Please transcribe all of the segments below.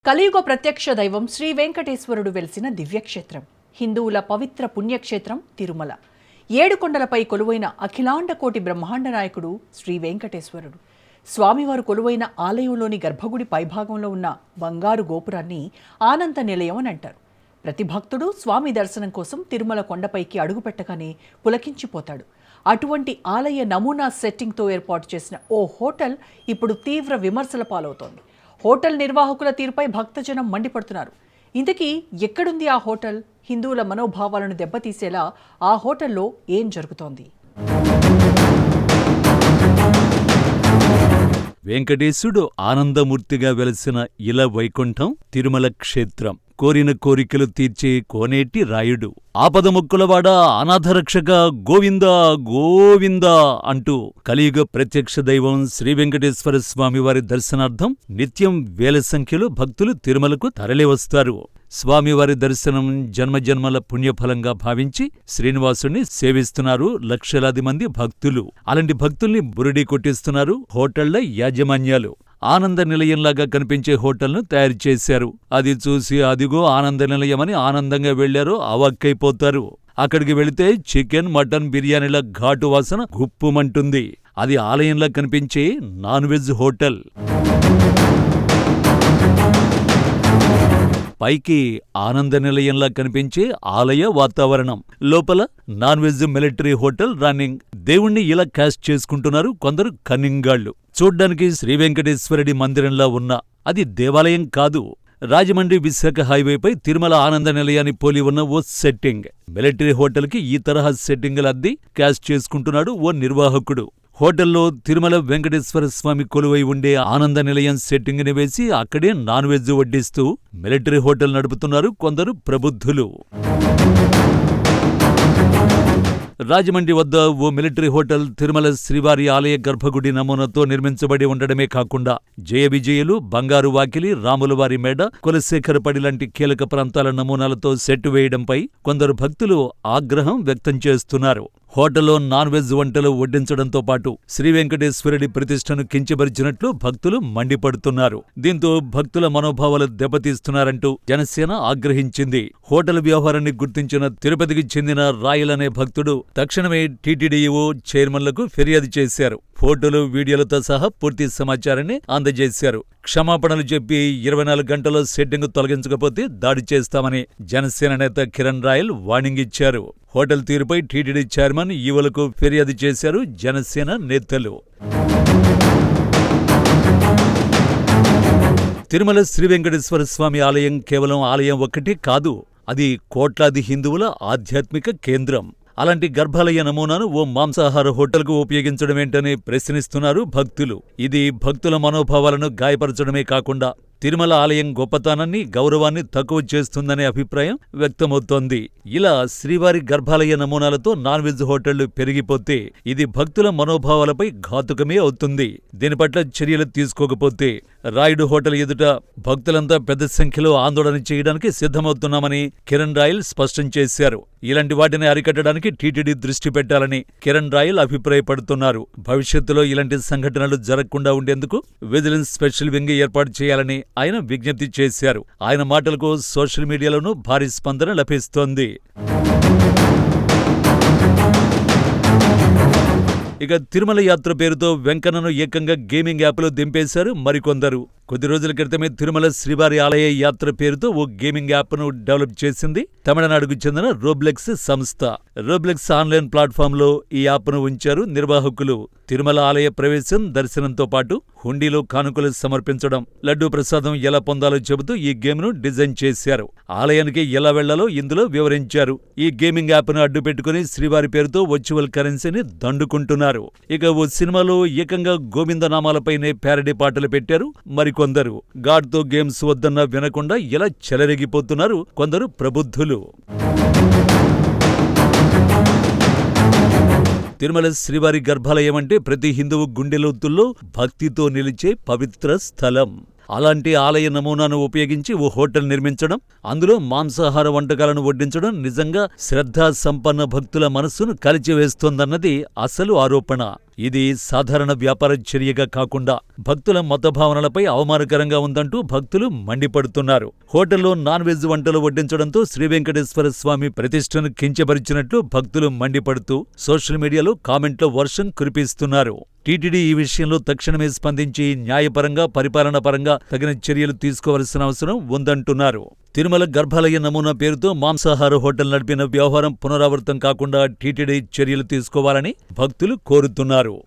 కలియుగ ప్రత్యక్ష దైవం శ్రీ వెంకటేశ్వరుడు వెలిసిన దివ్యక్షేత్రం, హిందువుల పవిత్ర పుణ్యక్షేత్రం తిరుమల. 7 కొండలపై కొలువైన అఖిలాండ కోటి బ్రహ్మాండ నాయకుడు శ్రీ వెంకటేశ్వరుడు. స్వామివారు కొలువైన ఆలయంలోని గర్భగుడి పైభాగంలో ఉన్న బంగారు గోపురాన్ని ఆనంద నిలయం అని అంటారు. ప్రతి భక్తుడు స్వామి దర్శనం కోసం తిరుమల కొండపైకి అడుగుపెట్టగానే పులకించిపోతాడు. అటువంటి ఆలయ నమూనా సెట్టింగ్తో ఏర్పాటు చేసిన ఓ హోటల్ ఇప్పుడు తీవ్ర విమర్శల పాలవుతోంది. హోటల్ నిర్వాహకుల తీరుపై భక్తజనం మండిపడుతున్నారు. ఇంతకీ ఎక్కడుంది ఆ హోటల్? హిందువుల మనోభావాలను దెబ్బతీసేలా ఆ హోటల్లో ఏం జరుగుతోంది? వెంకటేశుడు ఆనందమూర్తిగా వెలసిన ఇల వైకుంఠం తిరుమల క్షేత్రం. కోరిన కోరికలు తీర్చే కోనేటి రాయుడు, ఆపదముక్కులవాడ, అనాథరక్షక, గోవింద గోవింద అంటూ కలియుగ ప్రత్యక్ష దైవం శ్రీ వెంకటేశ్వర స్వామివారి దర్శనార్థం నిత్యం వేల సంఖ్యలో భక్తులు తిరుమలకు తరలివస్తారు. స్వామివారి దర్శనం జన్మజన్మల పుణ్యఫలంగా భావించి శ్రీనివాసుని సేవిస్తున్నారు లక్షలాది మంది భక్తులు. అలాంటి భక్తుల్ని బురిడి కొట్టిస్తున్నారు హోటళ్ల యాజమాన్యాలు. ఆనంద నిలయంలాగా కనిపించే హోటల్ను తయారు చేశారు. అది చూసి అదిగో ఆనంద నిలయమని ఆనందంగా వెళ్లారో అవాక్కైపోతారు. అక్కడికి వెళితే చికెన్, మటన్, బిర్యానీల ఘాటు వాసన గుప్పుమంటుంది. అది ఆలయంలా కనిపించే నాన్ వెజ్ హోటల్. పైకి ఆనంద నిలయంలా కనిపించే ఆలయ వాతావరణం, లోపల non veg military hotel running. దేవుణ్ణి ఇలా క్యాస్ట్ చేసుకుంటున్నారు కొందరు కన్నింగాళ్లు. చూడ్డానికి శ్రీ వెంకటేశ్వరుడి మందిరంలా ఉన్న అది దేవాలయం కాదు. రాజమండ్రి విశాఖ హైవేపై తిరుమల ఆనంద నిలయాన్ని పోలి ఉన్న ఓ సెట్టింగ్. మిలిటరీ హోటల్కి ఈ తరహా సెట్టింగులు అద్ది క్యాస్ట్ చేసుకుంటున్నాడు ఓ నిర్వాహకుడు. హోటల్లో తిరుమల వెంకటేశ్వర స్వామి కొలువై ఉండే ఆనంద నిలయం సెట్టింగ్ని వేసి అక్కడే నాన్ వెజ్ వడ్డిస్తూ మిలిటరీ హోటల్ నడుపుతున్నారు కొందరు ప్రబుద్ధులు. రాజమండ్రి వద్ద ఓ మిలిటరీ హోటల్ తిరుమల శ్రీవారి ఆలయ గర్భగుడి నమూనాతో నిర్మించబడి ఉండడమే కాకుండా జయ విజయులు, బంగారు వాకిలి, రాములవారి మేడ, కులశేఖరపడి లాంటి కీలక ప్రాంతాల నమూనాలతో సెట్ వేయడంపై కొందరు భక్తులు ఆగ్రహం వ్యక్తం చేస్తున్నారు. హోటల్లో నాన్ వెజ్ వంటలు వడ్డించడంతో పాటు శ్రీ వెంకటేశ్వరుడి ప్రతిష్టను కించపరిచినట్లు భక్తులు మండిపడుతున్నారు. దీంతో భక్తుల మనోభావాలు దెబ్బతీస్తున్నారంటూ జనసేన ఆగ్రహించింది. హోటల్ వ్యవహారాన్ని గుర్తించిన తిరుపతికి చెందిన రాయల్ అనే భక్తుడు తక్షణమే టీటీడీఓ చైర్మన్లకు ఫిర్యాదు చేశారు. ఫోటోలు, వీడియోలతో సహా పూర్తి సమాచారాన్ని అందజేశారు. క్షమాపణలు చెప్పి 24 గంటల్లో సెట్టింగ్ తొలగించకపోతే దాడి చేస్తామని జనసేన నేత కిరణ్ రాయల్ వార్నింగ్ ఇచ్చారు. హోటల్ తీరుపై టీటీడీ చైర్మన్ ఈవోలకు ఫిర్యాదు చేశారు జనసేన నేతలు. తిరుమల శ్రీ వెంకటేశ్వర స్వామి ఆలయం కేవలం ఆలయం ఒక్కటి కాదు, అది కోట్లాది హిందువుల ఆధ్యాత్మిక కేంద్రం. అలాంటి గర్భాలయ నమూనాను ఓ మాంసాహార హోటల్కు ఉపయోగించడమేంటని ప్రశ్నిస్తున్నారు భక్తులు. ఇది భక్తుల మనోభావాలను గాయపరచడమే కాకుండా తిరుమల ఆలయం గొప్పతనాన్ని, గౌరవాన్ని తక్కువ చేస్తుందనే అభిప్రాయం వ్యక్తమవుతోంది. ఇలా శ్రీవారి గర్భాలయ నమూనాలతో నాన్ వెజ్ హోటళ్లు పెరిగిపోతే ఇది భక్తుల మనోభావాలపై ఘాతుకమే అవుతుంది. దీని పట్ల చర్యలు తీసుకోకపోతే రాయుడు హోటల్ ఎదుట భక్తులంతా పెద్ద సంఖ్యలో ఆందోళన చేయడానికి సిద్ధమవుతున్నామని కిరణ్ రాయల్ స్పష్టం చేశారు. ఇలాంటి వాటిని అరికట్టడానికి టీటీడీ దృష్టి పెట్టాలని కిరణ్ రాయల్ అభిప్రాయపడుతున్నారు. భవిష్యత్తులో ఇలాంటి సంఘటనలు జరగకుండా ఉండేందుకు విజిలెన్స్ స్పెషల్ వింగ్ ఏర్పాటు చేయాలని ఆయన విజ్ఞప్తి చేశారు. ఆయన మాటలకు సోషల్ మీడియాలోనూ భారీ స్పందన లభిస్తోంది. ఇక తిరుమల యాత్ర పేరుతో వెంకన్నను ఏకంగా గేమింగ్ యాప్లో దింపేశారు మరికొందరు. కొద్ది రోజుల క్రితమే తిరుమల శ్రీవారి ఆలయ యాత్ర పేరుతో ఓ గేమింగ్ యాప్ను డెవలప్ చేసింది తమిళనాడుకు చెందిన రోబ్లెక్స్ సంస్థ. రోబ్లెక్స్ ఆన్లైన్ ప్లాట్ఫామ్లో ఈ యాప్ను ఉంచారు నిర్వాహకులు. తిరుమల ఆలయ ప్రవేశం, దర్శనంతో పాటు హుండీలో కానుకలు సమర్పించడం, లడ్డూ ప్రసాదం ఎలా పొందాలో చెబుతూ ఈ గేమ్ను డిజైన్ చేశారు. ఆలయానికి ఎలా వెళ్లాలో ఇందులో వివరించారు. ఈ గేమింగ్ యాప్ను అడ్డు పెట్టుకుని శ్రీవారి పేరుతో వర్చువల్ కరెన్సీని దండుకుంటున్నారు. ఇక ఓ సినిమాలో ఏకంగా గోవింద నామాలపైనే ప్యారడీ పాటలు పెట్టారు మరికొందరు. గాడ్తో గేమ్స్ వద్దన్నా వినకుండా ఇలా చెలరేగిపోతున్నారు కొందరు ప్రబుద్ధులు. తిరుమల శ్రీవారి గర్భాలయం అంటే ప్రతి హిందువు గుండెలోతుల్లో భక్తితో నిలిచే పవిత్ర స్థలం. అలాంటి ఆలయ నమూనాను ఉపయోగించి ఓ హోటల్ నిర్మించడం, అందులో మాంసాహార వంటకాలను వడ్డించడం నిజంగా శ్రద్ధా సంపన్న భక్తుల మనస్సును కలిచివేస్తోందన్నది అసలు ఆరోపణ. ఇది సాధారణ వ్యాపార చర్యగా కాకుండా భక్తుల మతభావనలపై అవమానకరంగా ఉందంటూ భక్తులు మండిపడుతున్నారు. హోటల్లో నాన్ వెజ్ వంటలు వడ్డించడంతో శ్రీవెంకటేశ్వర స్వామి ప్రతిష్టను కించపరిచినట్లు భక్తులు మండిపడుతూ సోషల్ మీడియాలో కామెంట్ల వర్షం కురిపిస్తున్నారు. టీటీడీ ఈ విషయంలో తక్షణమే స్పందించి న్యాయపరంగా, పరిపాలనాపరంగా తగిన చర్యలు తీసుకోవాల్సిన అవసరం ఉందంటున్నారు. తిరుమల గర్భాలయ నమూనా పేరుతో మాంసాహార హోటల్ నడిపిన వ్యవహారం పునరావృతం కాకుండా టీటీడీ చర్యలు తీసుకోవాలని భక్తులు కోరుతున్నారు.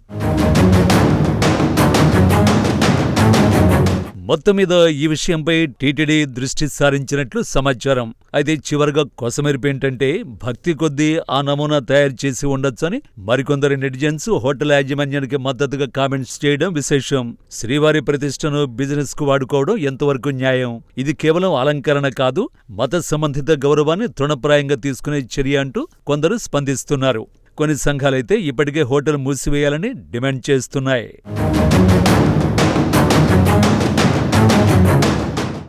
మొత్తం మీద ఈ విషయంపై టీటీడీ దృష్టి సారించినట్లు సమాచారం. అయితే చివరగా కొసమెరుపేంటంటే భక్తి కొద్దీ ఆ నమూనా తయారు చేసి ఉండొచ్చని మరికొందరు నెటిజన్స్ హోటల్ యాజమాన్యానికి మద్దతుగా కామెంట్స్ చేయడం విశేషం. శ్రీవారి ప్రతిష్టను బిజినెస్ కు వాడుకోవడం ఎంతవరకు న్యాయం? ఇది కేవలం అలంకరణ కాదు, మత సంబంధిత గౌరవాన్ని తృణప్రాయంగా తీసుకునే చర్య అంటూ కొందరు స్పందిస్తున్నారు. కొన్ని సంఘాలైతే ఇప్పటికే హోటల్ మూసివేయాలని డిమాండ్ చేస్తున్నాయి.